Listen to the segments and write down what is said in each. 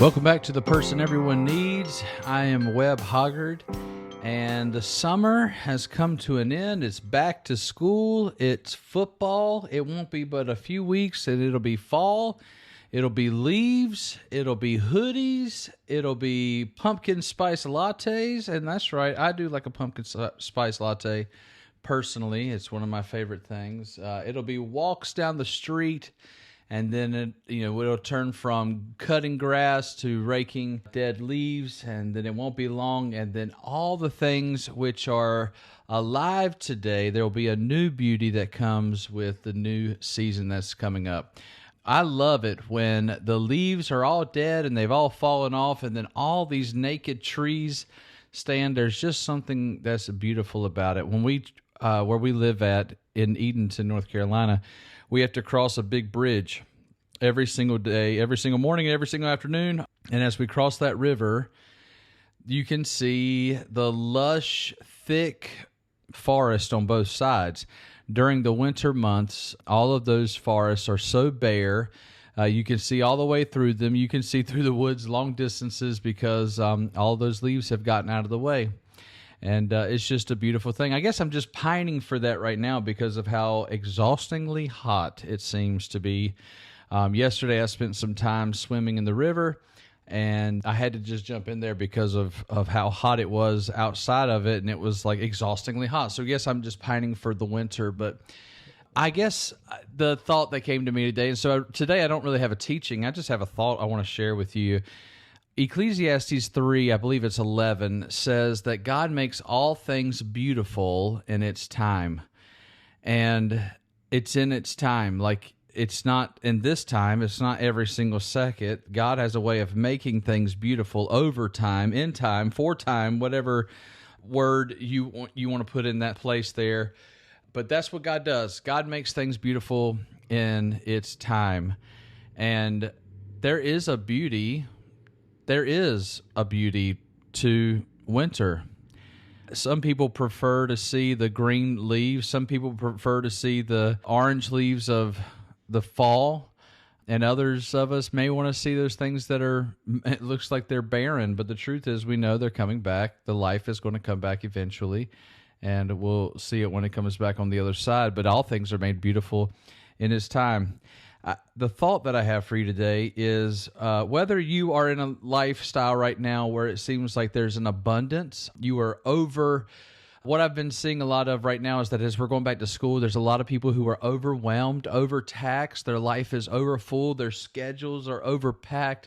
Welcome back to The Person Everyone Needs. I am Webb Hoggard, and the summer has come to an end. It's back to school. It's football. It won't be but a few weeks, and it'll be fall. It'll be leaves. It'll be hoodies. It'll be pumpkin spice lattes, and that's right. I do like a pumpkin spice latte personally. It's one of my favorite things. It'll be walks down the street. And then it'll turn from cutting grass to raking dead leaves, and then it won't be long. And then all the things which are alive today, there will be a new beauty that comes with the new season that's coming up. I love it when the leaves are all dead and they've all fallen off, and then all these naked trees stand. There's just something that's beautiful about it. When we where we live at in Edenton, North Carolina, we have to cross a big bridge every single day, every single morning, every single afternoon. And as we cross that river, you can see the lush, thick forest on both sides. During the winter months, all of those forests are so bare. You can see all the way through them. You can see through the woods long distances because all those leaves have gotten out of the way. And it's just a beautiful thing. I guess I'm just pining for that right now because of how exhaustingly hot it seems to be. Yesterday, I spent some time swimming in the river, and I had to just jump in there because of how hot it was outside of it, and it was like exhaustingly hot. So yes, I'm just pining for the winter, but I guess the thought that came to me today, and so today I don't really have a teaching. I just have a thought I want to share with you. Ecclesiastes 3, I believe it's 11, says that God makes all things beautiful in its time. And it's in its time. Like, it's not in this time. It's not every single second. God has a way of making things beautiful over time, in time, for time, whatever word you want to put in that place there. But that's what God does. God makes things beautiful in its time. And there is a beauty to winter. Some people prefer to see the green leaves. Some people prefer to see the orange leaves of the fall. And others of us may want to see those things that it looks like they're barren. But the truth is, we know they're coming back. The life is going to come back eventually. And we'll see it when it comes back on the other side. But all things are made beautiful in His time. The thought that I have for you today is whether you are in a lifestyle right now where it seems like there's an abundance, you are over. What I've been seeing a lot of right now is that as we're going back to school, there's a lot of people who are overwhelmed, overtaxed. Their life is overfull. Their schedules are overpacked.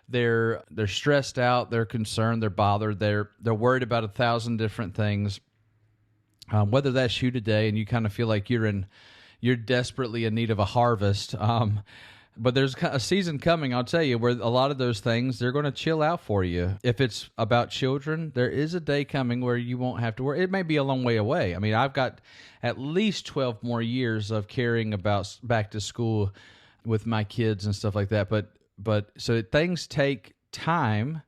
They're stressed out. They're concerned. They're bothered. They're worried about 1,000 different things. Whether that's you today and you kind of feel like you're desperately in need of a harvest. But there's a season coming, I'll tell you, where a lot of those things, they're going to chill out for you. If it's about children, there is a day coming where you won't have to worry. It may be a long way away. I mean, I've got at least 12 more years of caring about back to school with my kids and stuff like that. But so things take time,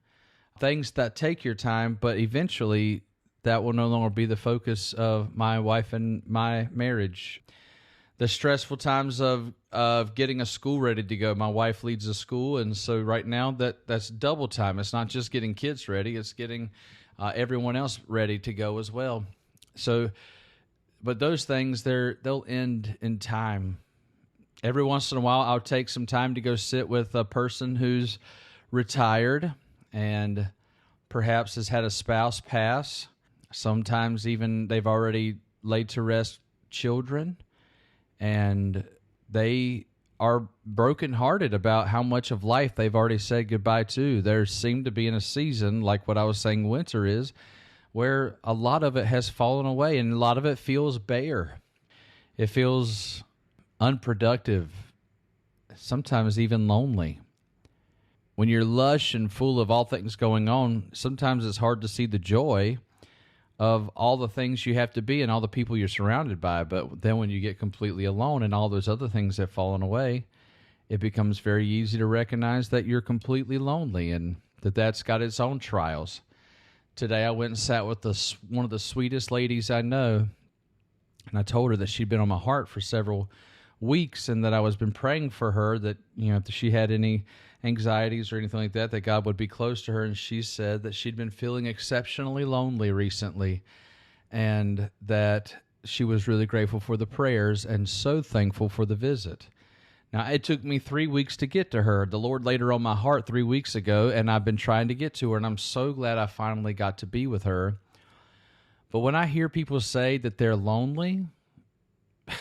things that take your time, but eventually that will no longer be the focus of my wife and my marriage. The stressful times of getting a school ready to go. My wife leads a school, and so right now that's double time. It's not just getting kids ready; it's getting everyone else ready to go as well. So, but those things they'll end in time. Every once in a while, I'll take some time to go sit with a person who's retired and perhaps has had a spouse pass. Sometimes even they've already laid to rest children. And they are brokenhearted about how much of life they've already said goodbye to. There seem to be in a season, like what I was saying winter is, where a lot of it has fallen away and a lot of it feels bare. It feels unproductive, sometimes even lonely. When you're lush and full of all things going on, sometimes it's hard to see the joy of all the things you have to be and all the people you're surrounded by. But then when you get completely alone and all those other things have fallen away, it becomes very easy to recognize that you're completely lonely and that's got its own trials. Today I went and sat with one of the sweetest ladies I know, and I told her that she'd been on my heart for several weeks, and that I was been praying for her that, if she had any anxieties or anything like that, that God would be close to her. And she said that she'd been feeling exceptionally lonely recently, and that she was really grateful for the prayers and so thankful for the visit. Now, it took me 3 weeks to get to her. The Lord laid her on my heart 3 weeks ago, and I've been trying to get to her, and I'm so glad I finally got to be with her. But when I hear people say that they're lonely,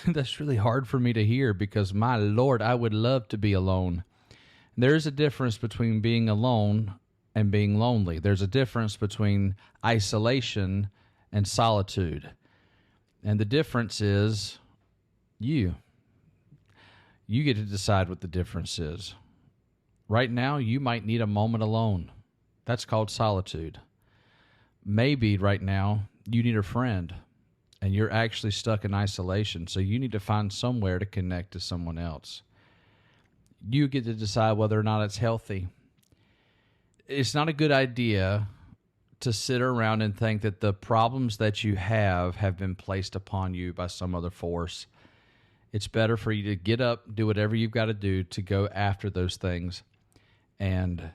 that's really hard for me to hear, because, my Lord, I would love to be alone. There is a difference between being alone and being lonely. There's a difference between isolation and solitude. And the difference is you. You get to decide what the difference is. Right now, you might need a moment alone. That's called solitude. Maybe right now, you need a friend, and you're actually stuck in isolation, so you need to find somewhere to connect to someone else. You get to decide whether or not it's healthy. It's not a good idea to sit around and think that the problems that you have been placed upon you by some other force. It's better for you to get up, do whatever you've got to do to go after those things, and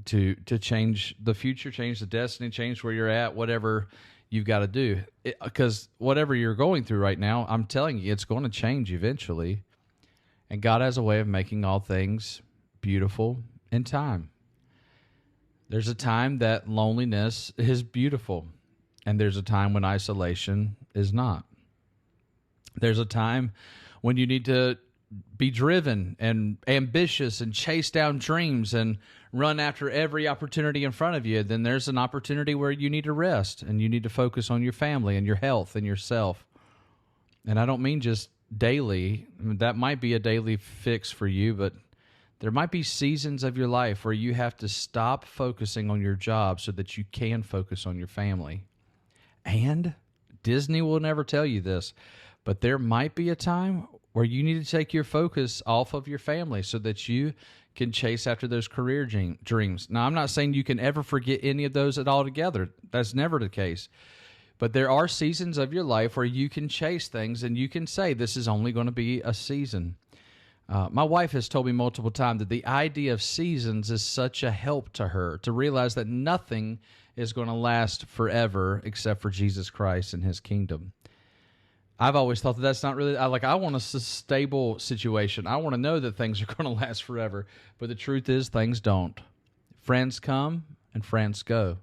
to change the future, change the destiny, change where you're at, whatever you've got to do. Because whatever you're going through right now, I'm telling you, it's going to change eventually. And God has a way of making all things beautiful in time. There's a time that loneliness is beautiful, and there's a time when isolation is not. There's a time when you need to be driven and ambitious and chase down dreams and run after every opportunity in front of you. Then there's an opportunity where you need to rest and you need to focus on your family and your health and yourself. And I don't mean just daily. I mean, that might be a daily fix for you, but there might be seasons of your life where you have to stop focusing on your job so that you can focus on your family. And Disney will never tell you this, but there might be a time where you need to take your focus off of your family so that you can chase after those career dreams. Now, I'm not saying you can ever forget any of those at all together. That's never the case. But there are seasons of your life where you can chase things and you can say, this is only going to be a season. My wife has told me multiple times that the idea of seasons is such a help to her to realize that nothing is going to last forever except for Jesus Christ and his kingdom. I've always thought that that's not really, I want a stable situation. I want to know that things are going to last forever. But the truth is, things don't. Friends come and friends go.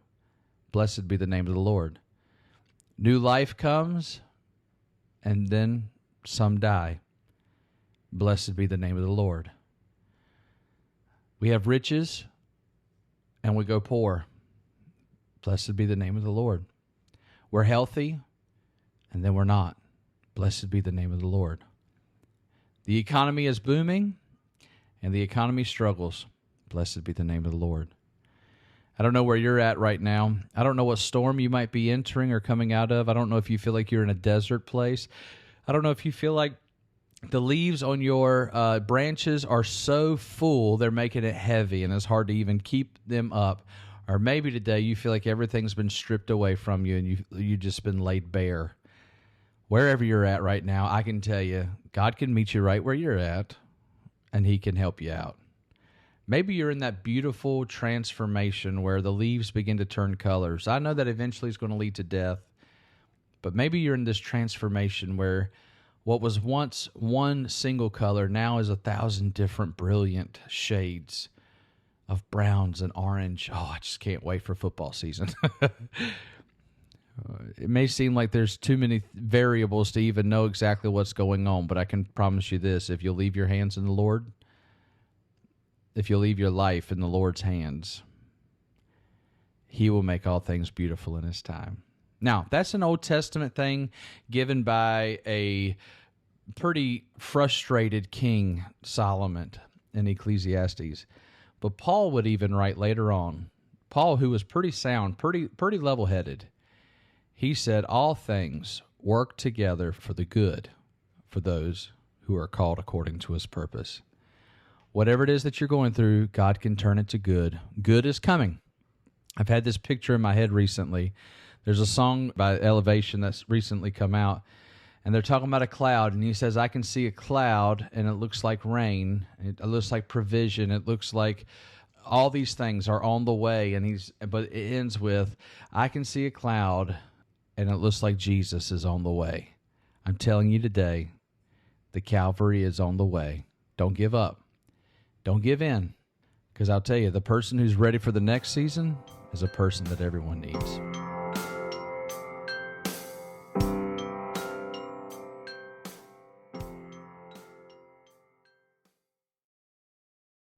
Blessed be the name of the Lord. New life comes, and then some die. Blessed be the name of the Lord. We have riches, and we go poor. Blessed be the name of the Lord. We're healthy, and then we're not. Blessed be the name of the Lord. The economy is booming, and the economy struggles. Blessed be the name of the Lord. I don't know where you're at right now. I don't know what storm you might be entering or coming out of. I don't know if you feel like you're in a desert place. I don't know if you feel like the leaves on your branches are so full they're making it heavy and it's hard to even keep them up. Or maybe today you feel like everything's been stripped away from you and you've just been laid bare. Wherever you're at right now, I can tell you, God can meet you right where you're at, and he can help you out. Maybe you're in that beautiful transformation where the leaves begin to turn colors. I know that eventually it's going to lead to death, but maybe you're in this transformation where what was once one single color now is 1,000 different brilliant shades of browns and orange. Oh, I just can't wait for football season. It may seem like there's too many variables to even know exactly what's going on, but I can promise you this: if you'll leave your hands in the Lord, if you'll leave your life in the Lord's hands, he will make all things beautiful in his time. Now, that's an Old Testament thing given by a pretty frustrated king, Solomon, in Ecclesiastes. But Paul would even write later on. Paul, who was pretty sound, pretty level-headed, he said, all things work together for the good for those who are called according to his purpose. Whatever it is that you're going through, God can turn it to good. Good is coming. I've had this picture in my head recently. There's a song by Elevation that's recently come out, And they're talking about a cloud, and he says, I can see a cloud, and it looks like rain. It looks like provision. It looks like all these things are on the way. But it ends with, I can see a cloud, and it looks like Jesus is on the way. I'm telling you today, the Calvary is on the way. Don't give up. Don't give in. Because I'll tell you, the person who's ready for the next season is a person that everyone needs.